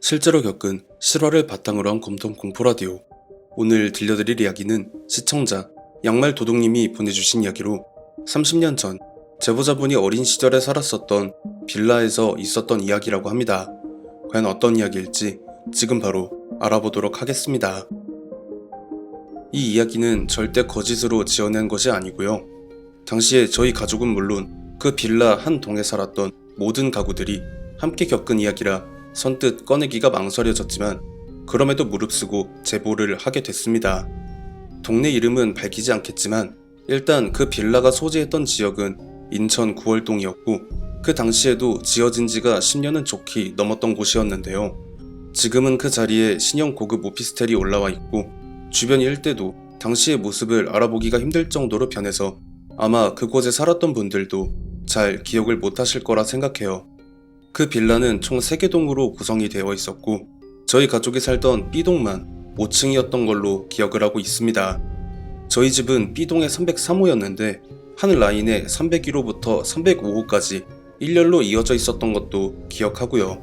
실제로 겪은 실화를 바탕으로 한 검통 공포라디오. 오늘 들려드릴 이야기는 시청자 양말도둑님이 보내주신 이야기로 30년 전 제보자분이 어린 시절에 살았었던 빌라에서 있었던 이야기라고 합니다. 과연 어떤 이야기일지 지금 바로 알아보도록 하겠습니다. 이 이야기는 절대 거짓으로 지어낸 것이 아니고요. 당시에 저희 가족은 물론 그 빌라 한 동에 살았던 모든 가구들이 함께 겪은 이야기라 선뜻 꺼내기가 망설여졌지만 그럼에도 무릅쓰고 제보를 하게 됐습니다. 동네 이름은 밝히지 않겠지만 일단 그 빌라가 소재했던 지역은 인천 구월동이었고 그 당시에도 지어진 지가 10년은 좋게 넘었던 곳이었는데요. 지금은 그 자리에 신형 고급 오피스텔이 올라와 있고 주변 일대도 당시의 모습을 알아보기가 힘들 정도로 변해서 아마 그곳에 살았던 분들도 잘 기억을 못하실 거라 생각해요. 그 빌라는 총 3개 동으로 구성이 되어 있었고 저희 가족이 살던 B동만 5층이었던 걸로 기억을 하고 있습니다. 저희 집은 B동의 303호였는데 한 라인에 301호부터 305호까지 일렬로 이어져 있었던 것도 기억하고요.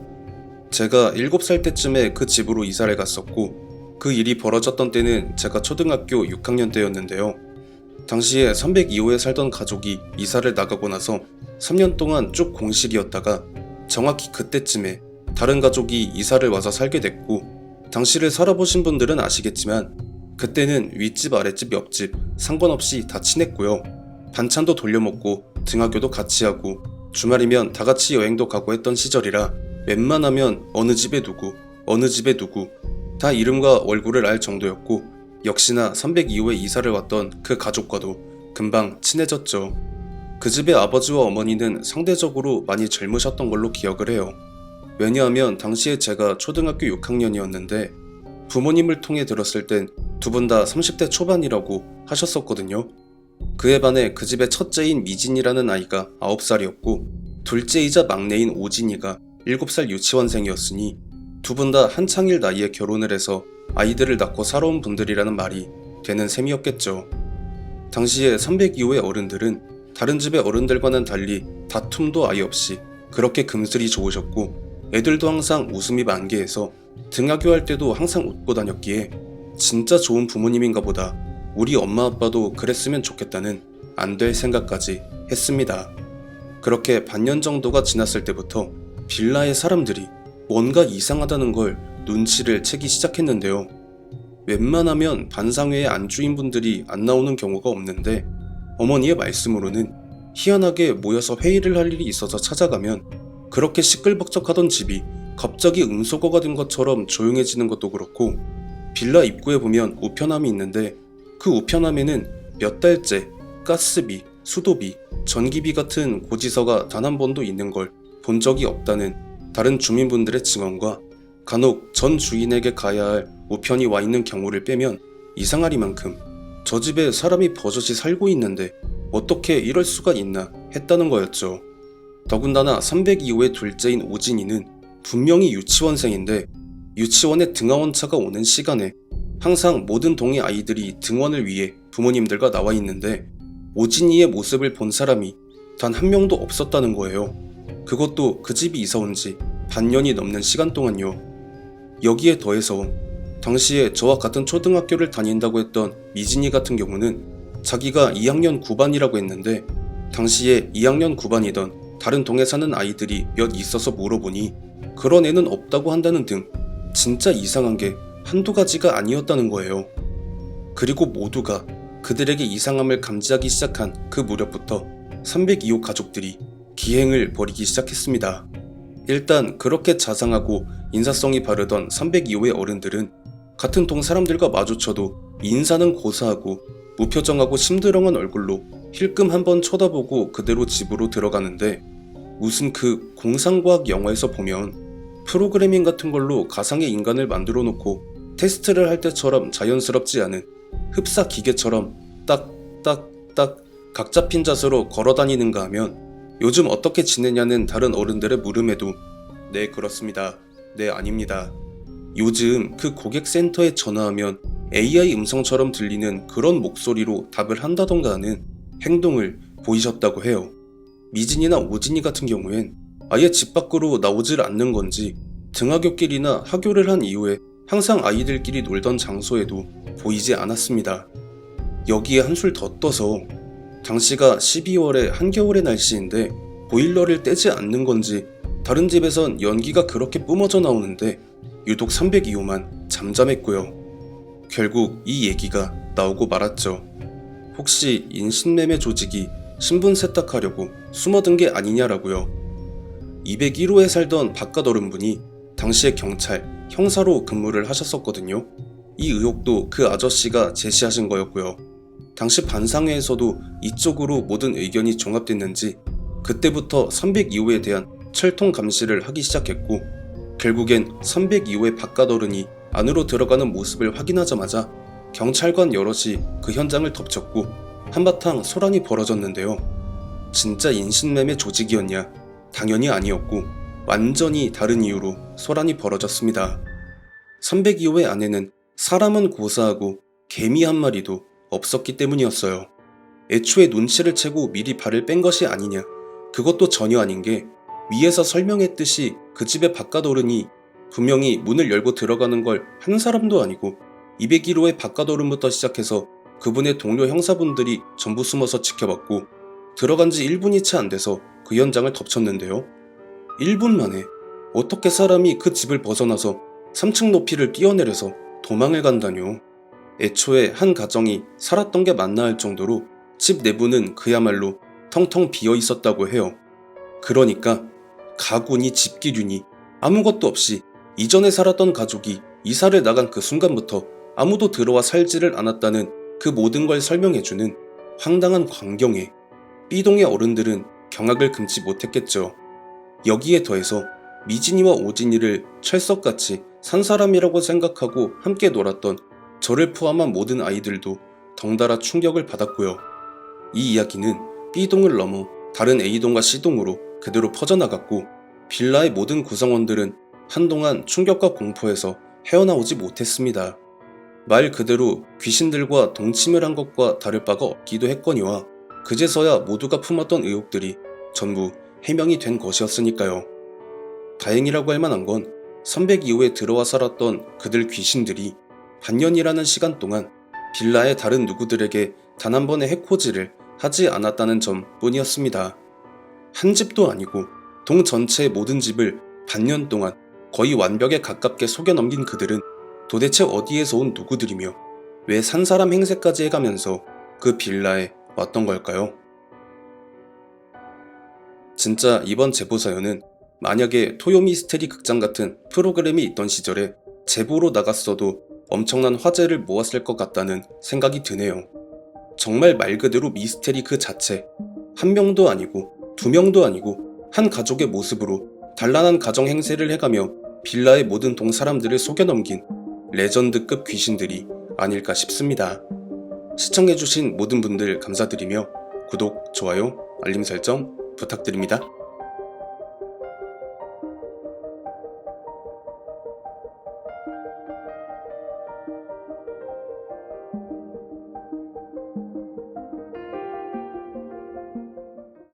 제가 7살 때쯤에 그 집으로 이사를 갔었고 그 일이 벌어졌던 때는 제가 초등학교 6학년 때였는데요. 당시에 302호에 살던 가족이 이사를 나가고 나서 3년 동안 쭉 공실이었다가 정확히 그때쯤에 다른 가족이 이사를 와서 살게 됐고 당시를 살아보신 분들은 아시겠지만 그때는 윗집 아랫집 옆집 상관없이 다 친했고요. 반찬도 돌려먹고 등하교도 같이 하고 주말이면 다같이 여행도 가고 했던 시절이라 웬만하면 어느 집에 누구 어느 집에 누구 다 이름과 얼굴을 알 정도였고 역시나 302호에 이사를 왔던 그 가족과도 금방 친해졌죠. 그 집의 아버지와 어머니는 상대적으로 많이 젊으셨던 걸로 기억을 해요. 왜냐하면 당시에 제가 초등학교 6학년이었는데 부모님을 통해 들었을 땐 두 분 다 30대 초반이라고 하셨었거든요. 그에 반해 그 집의 첫째인 미진이라는 아이가 9살이었고 둘째이자 막내인 오진이가 7살 유치원생이었으니 두 분 다 한창일 나이에 결혼을 해서 아이들을 낳고 살아온 분들이라는 말이 되는 셈이었겠죠. 당시에 302호의 어른들은 다른 집의 어른들과는 달리 다툼도 아예 없이 그렇게 금슬이 좋으셨고 애들도 항상 웃음이 만개해서 등하교할 때도 항상 웃고 다녔기에 진짜 좋은 부모님인가 보다 우리 엄마 아빠도 그랬으면 좋겠다는 안 될 생각까지 했습니다. 그렇게 반년 정도가 지났을 때부터 빌라의 사람들이 뭔가 이상하다는 걸 눈치를 채기 시작했는데요. 웬만하면 반상회의 안주인분들이 안 나오는 경우가 없는데 어머니의 말씀으로는 희한하게 모여서 회의를 할 일이 있어서 찾아가면 그렇게 시끌벅적하던 집이 갑자기 음소거가 된 것처럼 조용해지는 것도 그렇고 빌라 입구에 보면 우편함이 있는데 그 우편함에는 몇 달째 가스비, 수도비, 전기비 같은 고지서가 단 한 번도 있는 걸 본 적이 없다는 다른 주민분들의 증언과 간혹 전 주인에게 가야 할 우편이 와 있는 경우를 빼면 이상하리만큼 저 집에 사람이 버젓이 살고 있는데 어떻게 이럴 수가 있나 했다는 거였죠. 더군다나 302호의 둘째인 오진이는 분명히 유치원생인데 유치원에 등하원차가 오는 시간에 항상 모든 동의 아이들이 등원을 위해 부모님들과 나와 있는데 오진이의 모습을 본 사람이 단 한 명도 없었다는 거예요. 그것도 그 집이 이사 온 지 반년이 넘는 시간 동안요. 여기에 더해서 당시에 저와 같은 초등학교를 다닌다고 했던 미진이 같은 경우는 자기가 2학년 9반이라고 했는데 당시에 2학년 9반이던 다른 동에 사는 아이들이 몇 있어서 물어보니 그런 애는 없다고 한다는 등 진짜 이상한 게 한두 가지가 아니었다는 거예요. 그리고 모두가 그들에게 이상함을 감지하기 시작한 그 무렵부터 302호 가족들이 기행을 벌이기 시작했습니다. 일단 그렇게 자상하고 인사성이 바르던 302호의 어른들은 같은 동 사람들과 마주쳐도 인사는 고사하고 무표정하고 심드렁한 얼굴로 힐끔 한번 쳐다보고 그대로 집으로 들어가는데 무슨 그 공상과학 영화에서 보면 프로그래밍 같은 걸로 가상의 인간을 만들어 놓고 테스트를 할 때처럼 자연스럽지 않은 흡사 기계처럼 딱딱딱 각 잡힌 자세로 걸어다니는가 하면 요즘 어떻게 지내냐는 다른 어른들의 물음에도 네 그렇습니다. 네 아닙니다. 요즘 그 고객센터에 전화하면 AI 음성처럼 들리는 그런 목소리로 답을 한다던가 하는 행동을 보이셨다고 해요. 미진이나 오진이 같은 경우엔 아예 집 밖으로 나오질 않는 건지 등하굣길이나 하교를 한 이후에 항상 아이들끼리 놀던 장소에도 보이지 않았습니다. 여기에 한술 더 떠서 당시가 12월의 한겨울의 날씨인데 보일러를 떼지 않는 건지 다른 집에선 연기가 그렇게 뿜어져 나오는데 유독 302호만 잠잠했고요. 결국 이 얘기가 나오고 말았죠. 혹시 인신매매 조직이 신분 세탁하려고 숨어든 게 아니냐라고요. 201호에 살던 바깥 어른분이 당시에 경찰, 형사로 근무를 하셨었거든요. 이 의혹도 그 아저씨가 제시하신 거였고요. 당시 반상회에서도 이쪽으로 모든 의견이 종합됐는지 그때부터 302호에 대한 철통 감시를 하기 시작했고, 결국엔 302호의 바깥 어른이 안으로 들어가는 모습을 확인하자마자 경찰관 여럿이 그 현장을 덮쳤고 한바탕 소란이 벌어졌는데요. 진짜 인신매매 조직이었냐? 당연히 아니었고 완전히 다른 이유로 소란이 벌어졌습니다. 302호의 안에는 사람은 고사하고 개미 한 마리도 없었기 때문이었어요. 애초에 눈치를 채고 미리 발을 뺀 것이 아니냐? 그것도 전혀 아닌 게 위에서 설명했듯이 그 집의 바깥 어른이 분명히 문을 열고 들어가는 걸 한 사람도 아니고 201호의 바깥 어른부터 시작해서 그분의 동료 형사분들이 전부 숨어서 지켜봤고 들어간 지 1분이 채 안 돼서 그 현장을 덮쳤는데요. 1분 만에 어떻게 사람이 그 집을 벗어나서 3층 높이를 뛰어내려서 도망을 간다뇨. 애초에 한 가정이 살았던 게 맞나 할 정도로 집 내부는 그야말로 텅텅 비어 있었다고 해요. 그러니까 가구니 집기류니 아무것도 없이 이전에 살았던 가족이 이사를 나간 그 순간부터 아무도 들어와 살지를 않았다는 그 모든 걸 설명해주는 황당한 광경에 B동의 어른들은 경악을 금치 못했겠죠. 여기에 더해서 미진이와 오진이를 철석같이 산 사람이라고 생각하고 함께 놀았던 저를 포함한 모든 아이들도 덩달아 충격을 받았고요. 이 이야기는 B동을 넘어 다른 A동과 C동으로 그대로 퍼져나갔고 빌라의 모든 구성원들은 한동안 충격과 공포에서 헤어나오지 못했습니다. 말 그대로 귀신들과 동침을 한 것과 다를 바가 없기도 했거니와 그제서야 모두가 품었던 의혹들이 전부 해명이 된 것이었으니까요. 다행이라고 할 만한 건 302호에 들어와 살았던 그들 귀신들이 반년이라는 시간 동안 빌라의 다른 누구들에게 단 한 번의 해코지를 하지 않았다는 점 뿐이었습니다. 한 집도 아니고 동 전체의 모든 집을 반년 동안 거의 완벽에 가깝게 속여 넘긴 그들은 도대체 어디에서 온 누구들이며 왜 산사람 행세까지 해가면서 그 빌라에 왔던 걸까요? 진짜 이번 제보 사연은 만약에 토요미스테리 극장 같은 프로그램이 있던 시절에 제보로 나갔어도 엄청난 화제를 모았을 것 같다는 생각이 드네요. 정말 말 그대로 미스테리 그 자체, 한 명도 아니고 두 명도 아니고 한 가족의 모습으로 단란한 가정 행세를 해가며 빌라의 모든 동 사람들을 속여넘긴 레전드급 귀신들이 아닐까 싶습니다. 시청해주신 모든 분들 감사드리며 구독, 좋아요, 알림 설정 부탁드립니다.